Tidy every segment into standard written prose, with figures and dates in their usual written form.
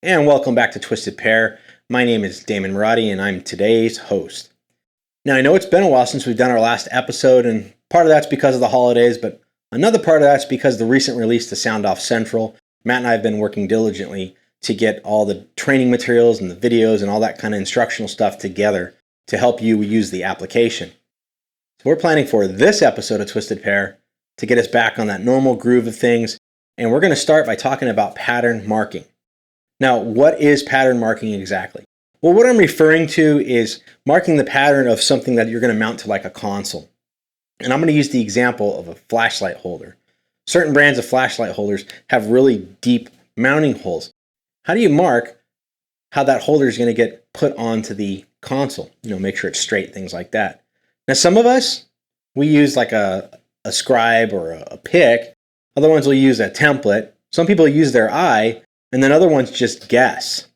And welcome back to Twisted Pair. My name is Damon Marotti, and I'm today's host. Now, I know it's been a while since we've done our last episode, and part of that's because of the holidays, but another part of that's because of the recent release to Sound Off Central. Matt and I have been working diligently to get all the training materials and the videos and all that kind of instructional stuff together to help you use the application. So we're planning for this episode of Twisted Pair to get us back on that normal groove of things, and we're going to start by talking about pattern marking. Now, what is pattern marking exactly? Well, what I'm referring to is marking the pattern of something that you're going to mount to like a console. And I'm going to use the example of a flashlight holder. Certain brands of flashlight holders have really deep mounting holes. How do you mark how that holder is going to get put onto the console? Make sure it's straight, things like that. Now, some of us, we use like a scribe or a pick. Other ones will use a template. Some people use their eye. And then other ones just guess.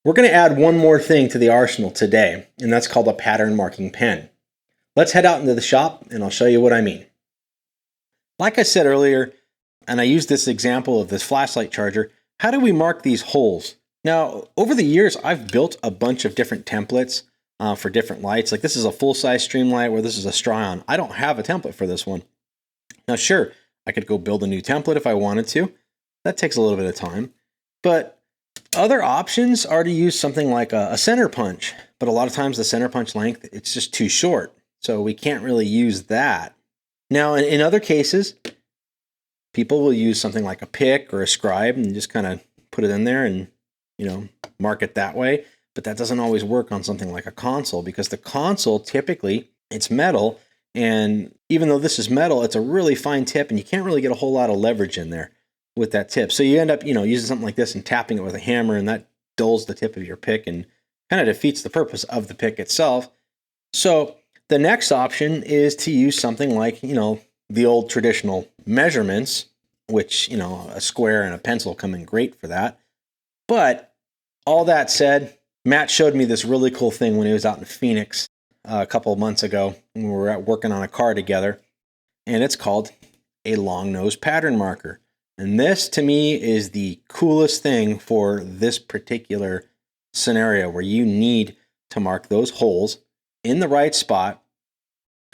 We're going to add one more thing to the arsenal today, and that's called a pattern marking pen. Let's head out into the shop, and I'll show you what I mean. Like I said earlier, and I used this example of this flashlight charger, how do we mark these holes? Now, over the years, I've built a bunch of different templates for different lights. Like this is a full-size stream light where this is a straw-on. I don't have a template for this one. Now, sure, I could go build a new template if I wanted to. That takes a little bit of time. But other options are to use something like a center punch. But a lot of times the center punch length, it's just too short. So we can't really use that. Now, in other cases, people will use something like a pick or a scribe and just kind of put it in there and, mark it that way. But that doesn't always work on something like a console because the console, typically, it's metal. And even though this is metal, it's a really fine tip and you can't really get a whole lot of leverage in there with that tip. So you end up, using something like this and tapping it with a hammer, and that dulls the tip of your pick and kind of defeats the purpose of the pick itself. So the next option is to use something like, the old traditional measurements, which, a square and a pencil come in great for that. But all that said, Matt showed me this really cool thing when he was out in Phoenix a couple of months ago when we were working on a car together, and it's called a long nose pattern marker. And this, to me, is the coolest thing for this particular scenario where you need to mark those holes in the right spot.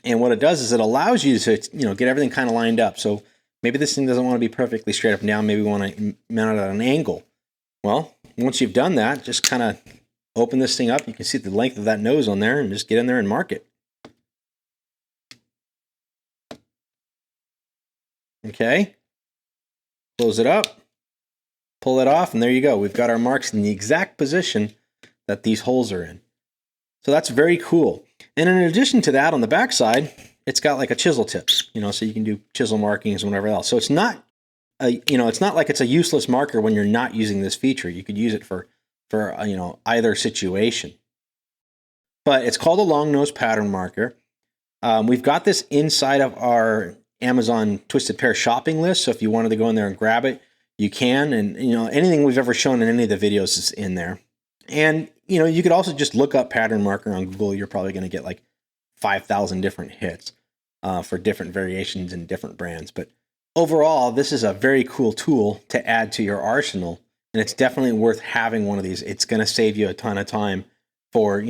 And what it does is it allows you to, get everything kind of lined up. So maybe this thing doesn't want to be perfectly straight up and down. Maybe we want to mount it at an angle. Well, once you've done that, just kind of open this thing up. You can see the length of that nose on there and just get in there and mark it. Okay. Close it up, pull it off, and there you go. We've got our marks in the exact position that these holes are in. So that's very cool. And in addition to that, on the back side, it's got like a chisel tip, so you can do chisel markings and whatever else. So it's not it's not like it's a useless marker when you're not using this feature. You could use it for either situation. But it's called a long nose pattern marker. We've got this inside of our Amazon Twisted Pair shopping list. So if you wanted to go in there and grab it, you can. And, anything we've ever shown in any of the videos is in there. And, you could also just look up pattern marker on Google. You're probably going to get like 5,000 different hits for different variations and different brands. But overall, this is a very cool tool to add to your arsenal. And it's definitely worth having one of these. It's going to save you a ton of time for,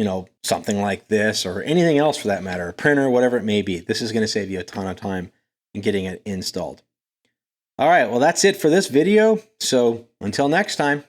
something like this or anything else for that matter, a printer, whatever it may be. This is going to save you a ton of time and getting it installed. All right, well, that's it for this video. So until next time.